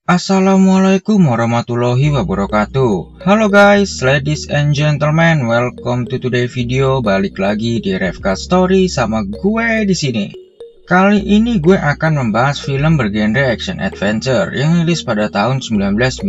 Assalamualaikum warahmatullahi wabarakatuh. Halo guys, ladies and gentlemen, welcome to today video. Balik lagi di Refka Story sama gue di sini. Kali ini gue akan membahas film bergenre action adventure yang rilis pada tahun 1996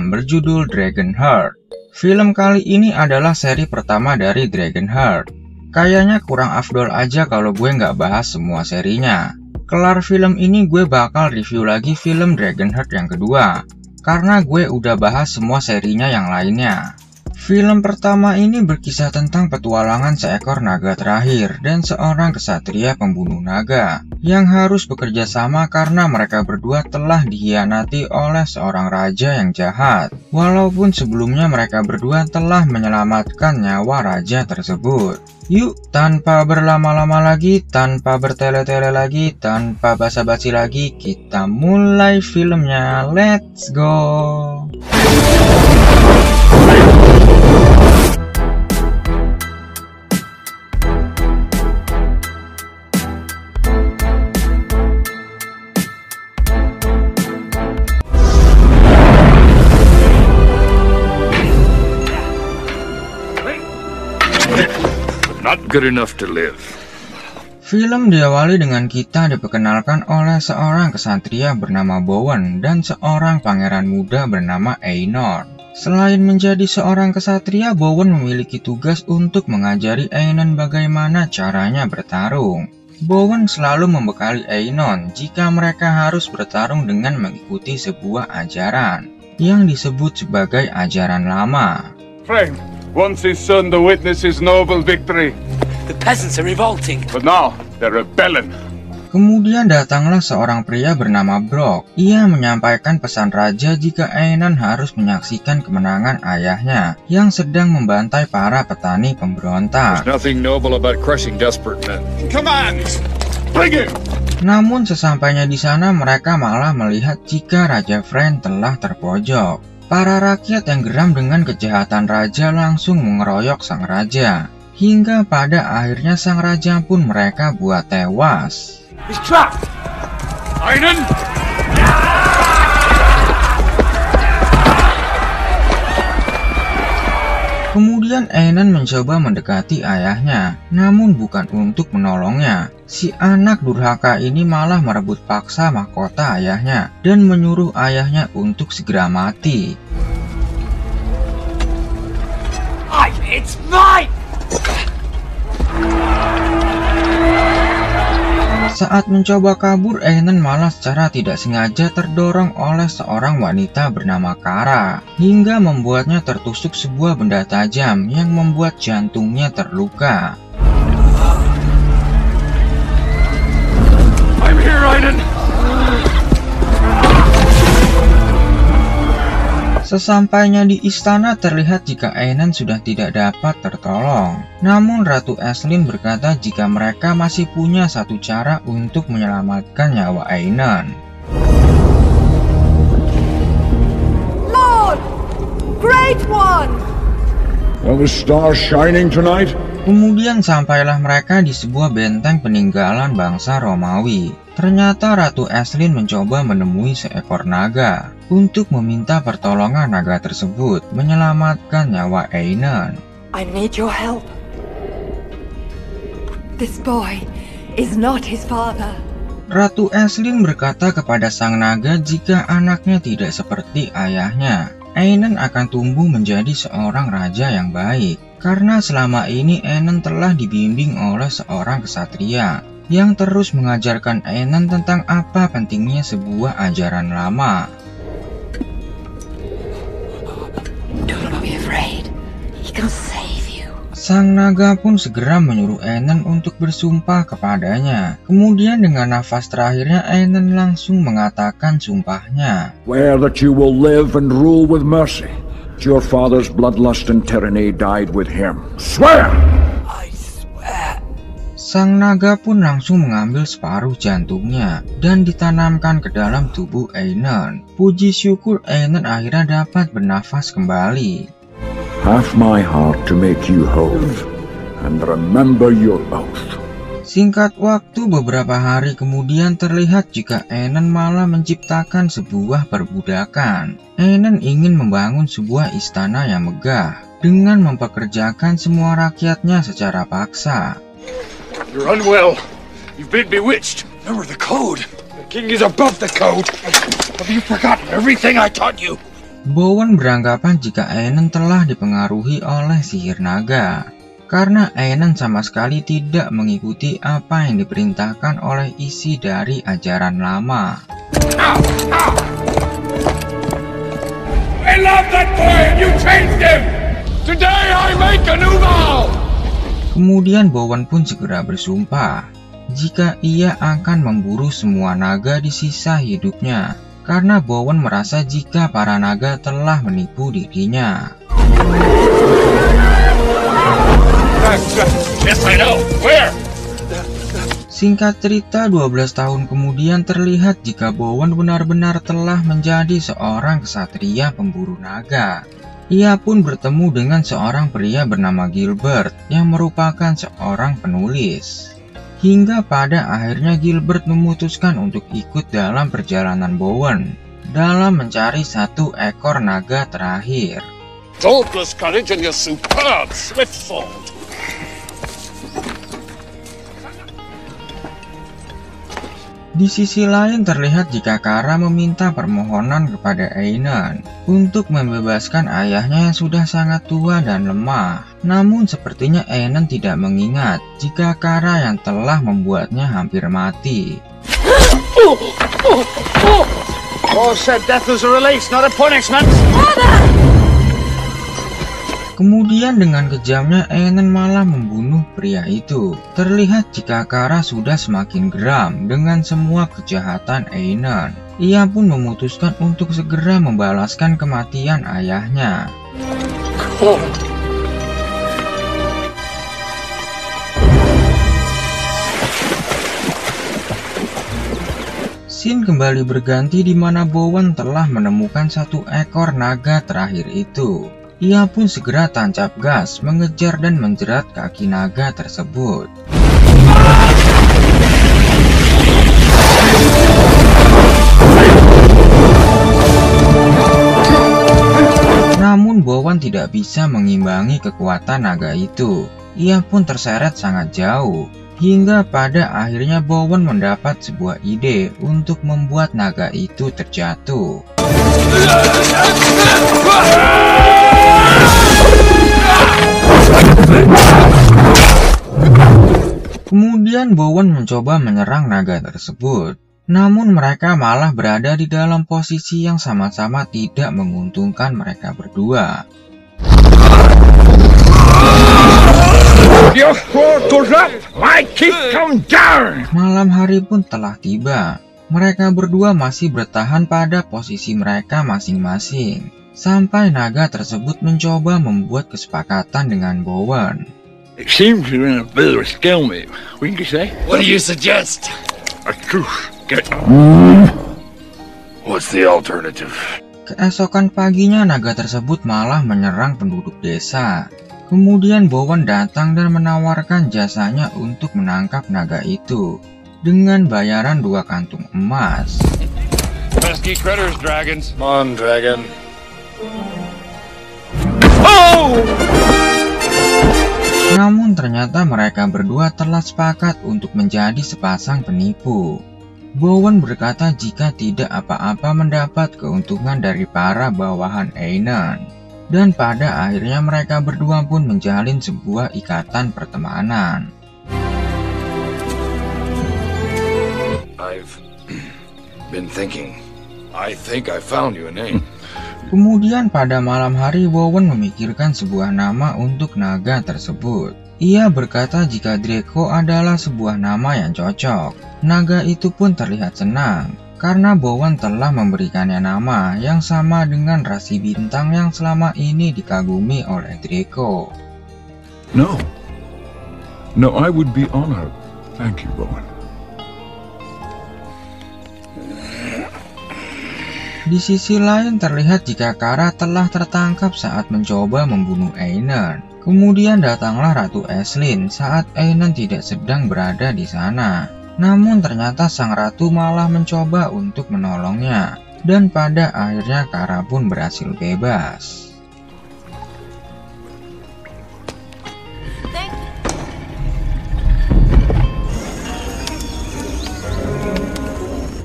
berjudul Dragonheart. Film kali ini adalah seri pertama dari Dragonheart. Kayaknya kurang afdol aja kalau gue nggak bahas semua serinya. Kelar film ini gue bakal review lagi film Dragonheart yang kedua, karena gue udah bahas semua serinya yang lainnya. Film pertama ini berkisah tentang petualangan seekor naga terakhir dan seorang kesatria pembunuh naga yang harus bekerja sama karena mereka berdua telah dikhianati oleh seorang raja yang jahat. Walaupun sebelumnya mereka berdua telah menyelamatkan nyawa raja tersebut. Yuk, tanpa berlama-lama lagi, tanpa bertele-tele lagi, tanpa basa-basi lagi, kita mulai filmnya. Let's go! Not good enough to live. Film diawali dengan kita diperkenalkan oleh seorang kesatria bernama Bowen dan seorang pangeran muda bernama Einar. Selain menjadi seorang kesatria, Bowen memiliki tugas untuk mengajari Einar bagaimana caranya bertarung. Bowen selalu membekali Einar jika mereka harus bertarung dengan mengikuti sebuah ajaran yang disebut sebagai ajaran lama. Frame, once his son to witness his noble victory. The peasants are revolting. But now they're rebelling. Kemudian datanglah seorang pria bernama Brok. Ia menyampaikan pesan raja jika Einar harus menyaksikan kemenangan ayahnya yang sedang membantai para petani pemberontak. There's nothing noble about crushing desperate men. Command! Bring him! Namun sesampainya di sana mereka malah melihat jika Raja Frane telah terpojok. Para rakyat yang geram dengan kejahatan raja langsung mengeroyok sang raja. Hingga pada akhirnya sang raja pun mereka buat tewas. He's trapped. Einar! Kemudian Einar mencoba mendekati ayahnya, namun bukan untuk menolongnya. Si anak durhaka ini malah merebut paksa mahkota ayahnya dan menyuruh ayahnya untuk segera mati. It's mine! Saat mencoba kabur, Einar malah secara tidak sengaja terdorong oleh seorang wanita bernama Kara, hingga membuatnya tertusuk sebuah benda tajam yang membuat jantungnya terluka. I'm here, Einar! Sesampainya di istana terlihat jika Einar sudah tidak dapat tertolong. Namun Ratu Aisling berkata jika mereka masih punya satu cara untuk menyelamatkan nyawa Einar. Lord, Great One! Are the stars shining tonight? Kemudian sampailah mereka di sebuah benteng peninggalan bangsa Romawi. Ternyata Ratu Aisling mencoba menemui seekor naga untuk meminta pertolongan naga tersebut menyelamatkan nyawa Einar. I need your help. This boy is not his father. Ratu Aisling berkata kepada sang naga jika anaknya tidak seperti ayahnya, Einar akan tumbuh menjadi seorang raja yang baik. Karena selama ini Einar telah dibimbing oleh seorang kesatria yang terus mengajarkan Einar tentang apa pentingnya sebuah ajaran lama. Don't be afraid. He can save you. Sang naga pun segera menyuruh Einar untuk bersumpah kepadanya. Kemudian dengan nafas terakhirnya Einar langsung mengatakan sumpahnya. Swear that you will live and rule with mercy. Your father's bloodlust and tyranny died with him. Swear! I swear. Sang naga pun langsung mengambil separuh jantungnya dan ditanamkan ke dalam tubuh Einar. Puji syukur Einar akhirnya dapat bernafas kembali. Half my heart to make you whole, and remember your oath. Singkat waktu beberapa hari kemudian terlihat jika Aenon malah menciptakan sebuah perbudakan. Aenon ingin membangun sebuah istana yang megah dengan mempekerjakan semua rakyatnya secara paksa. You're unwell. You've been bewitched. Remember the code. The king is above the code. Have you forgotten everything I taught you? Bowen beranggapan jika Aenon telah dipengaruhi oleh sihir naga. Karena Aenon sama sekali tidak mengikuti apa yang diperintahkan oleh isi dari ajaran lama. I love that boy and you changed him! Today I make a new vow! Kemudian Bowen pun segera bersumpah jika ia akan memburu semua naga di sisa hidupnya. Karena Bowen merasa jika para naga telah menipu dirinya. Yes, I know. Where? Singkat cerita, 12 tahun kemudian terlihat jika Bowen benar-benar telah menjadi seorang ksatria pemburu naga. Ia pun bertemu dengan seorang pria bernama Gilbert yang merupakan seorang penulis. Hingga pada akhirnya Gilbert memutuskan untuk ikut dalam perjalanan Bowen dalam mencari satu ekor naga terakhir. Dauntless courage and your superb swift sword. Di sisi lain terlihat jika Kara meminta permohonan kepada Aenon untuk membebaskan ayahnya yang sudah sangat tua dan lemah. Namun sepertinya Aenon tidak mengingat jika Kara yang telah membuatnya hampir mati. Paul said death was a release, not a punishment. Kemudian dengan kejamnya Aenon malah membunuh pria itu. Terlihat jika Kara sudah semakin geram dengan semua kejahatan Aenon. Ia pun memutuskan untuk segera membalaskan kematian ayahnya. Scene kembali berganti di mana Bowen telah menemukan satu ekor naga terakhir itu. Ia pun segera tancap gas mengejar dan menjerat kaki naga tersebut. Namun Bowen tidak bisa mengimbangi kekuatan naga itu. Ia pun terseret sangat jauh. Hingga pada akhirnya Bowen mendapat sebuah ide untuk membuat naga itu terjatuh. Kemudian Bowen mencoba menyerang naga tersebut. Namun mereka malah berada di dalam posisi yang sama-sama tidak menguntungkan mereka berdua. Malam hari pun telah tiba. Mereka berdua masih bertahan pada posisi mereka masing-masing. Sampai naga tersebut mencoba membuat kesepakatan dengan Bowen. It seems you're in a bit of a stalemate. What do you say? What do you suggest? A truce. What's the alternative? Keesokan paginya naga tersebut malah menyerang penduduk desa. Kemudian Bowen datang dan menawarkan jasanya untuk menangkap naga itu dengan bayaran 2 kantung emas. Pesky critters, dragons. Come on, dragon. Namun ternyata mereka berdua telah sepakat untuk menjadi sepasang penipu. Bowen berkata jika tidak apa-apa mendapat keuntungan dari para bawahan Aenon. Dan pada akhirnya mereka berdua pun menjalin sebuah ikatan pertemanan. I've been thinking. I think I found you a name. Kemudian pada malam hari Bowen memikirkan sebuah nama untuk naga tersebut. Ia berkata jika Draco adalah sebuah nama yang cocok. Naga itu pun terlihat senang karena Bowen telah memberikannya nama yang sama dengan rasi bintang yang selama ini dikagumi oleh Draco. No, I would be honored. Thank you, Bowen. Di sisi lain terlihat jika Kara telah tertangkap saat mencoba membunuh Aenon. Kemudian datanglah Ratu Aislinn saat Einon tidak sedang berada di sana. Namun ternyata sang ratu malah mencoba untuk menolongnya. Dan pada akhirnya Kara pun berhasil bebas.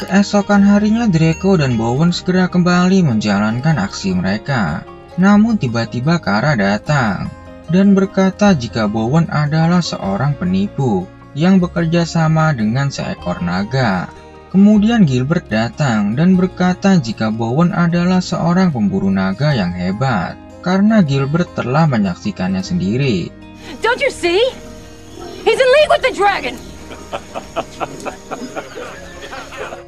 Keesokan harinya Draco dan Bowen segera kembali menjalankan aksi mereka. Namun tiba-tiba Kara datang dan berkata jika Bowen adalah seorang penipu yang bekerja sama dengan seekor naga. Kemudian Gilbert datang dan berkata jika Bowen adalah seorang pemburu naga yang hebat karena Gilbert telah menyaksikannya sendiri. Don't you see? He's in league with the dragon.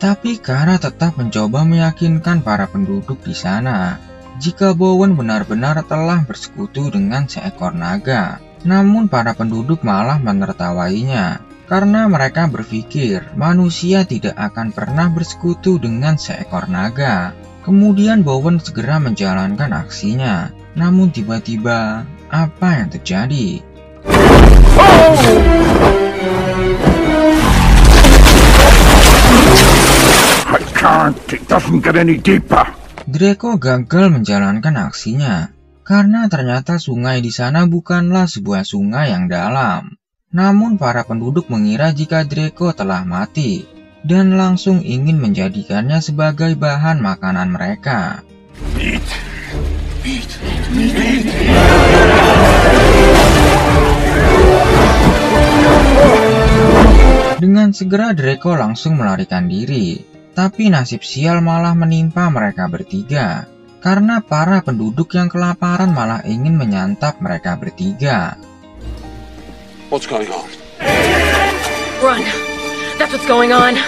Tapi Kara tetap mencoba meyakinkan para penduduk di sana jika Bowen benar-benar telah bersekutu dengan seekor naga. Namun para penduduk malah menertawainya karena mereka berpikir manusia tidak akan pernah bersekutu dengan seekor naga. Kemudian Bowen segera menjalankan aksinya. Namun tiba-tiba apa yang terjadi? I can't. It doesn't get any deeper. Draco gagal menjalankan aksinya karena ternyata sungai di sana bukanlah sebuah sungai yang dalam. Namun para penduduk mengira jika Draco telah mati dan langsung ingin menjadikannya sebagai bahan makanan mereka. Dengan segera Draco langsung melarikan diri, tapi nasib sial malah menimpa mereka bertiga karena para penduduk yang kelaparan malah ingin menyantap mereka bertiga. What's going on? Run. That's what's going on.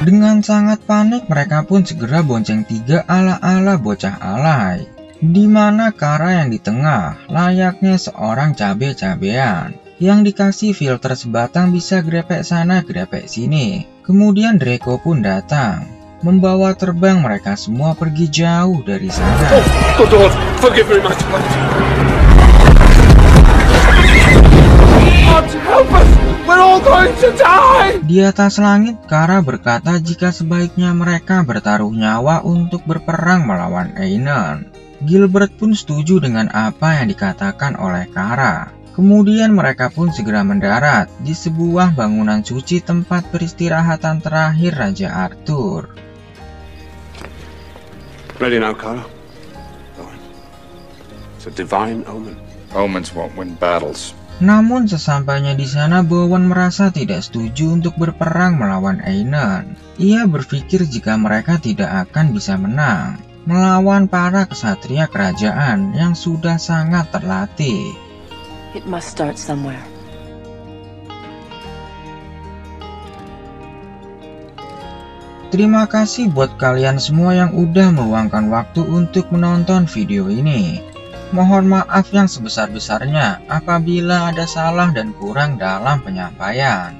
Dengan sangat panik mereka pun segera bonceng tiga ala-ala bocah alay, di mana Kara yang di tengah layaknya seorang cabe-cabean yang dikasih filter sebatang bisa grepek sana grepek sini. Kemudian Draco pun datang membawa terbang mereka semua pergi jauh dari sana. Good Lord, forgive me, my child. God, help us! We're all going to die! Di atas langit, Kara berkata jika sebaiknya mereka bertaruh nyawa untuk berperang melawan Einon. Gilbert pun setuju dengan apa yang dikatakan oleh Kara. Kemudian mereka pun segera mendarat di sebuah bangunan suci tempat peristirahatan terakhir Raja Arthur. Ready now, Kara? It's a divine omen. Omens won't win battles. Namun sesampainya di sana, Bowen merasa tidak setuju untuk berperang melawan Einon. Ia berpikir jika mereka tidak akan bisa menang melawan para kesatria kerajaan yang sudah sangat terlatih. It must start somewhere. Terima kasih buat kalian semua yang udah meluangkan waktu untuk menonton video ini. Mohon maaf yang sebesar-besarnya apabila ada salah dan kurang dalam penyampaian.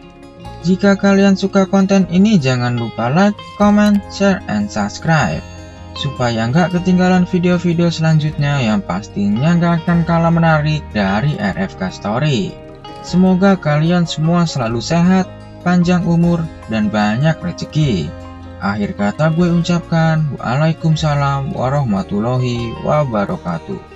Jika kalian suka konten ini, jangan lupa like, comment, share, and subscribe supaya nggak ketinggalan video-video selanjutnya yang pastinya nggak akan kalah menarik dari RFK Story. Semoga kalian semua selalu sehat, panjang umur, dan banyak rezeki. Akhir kata gue ucapkan, Waalaikumsalam warahmatullahi wabarakatuh.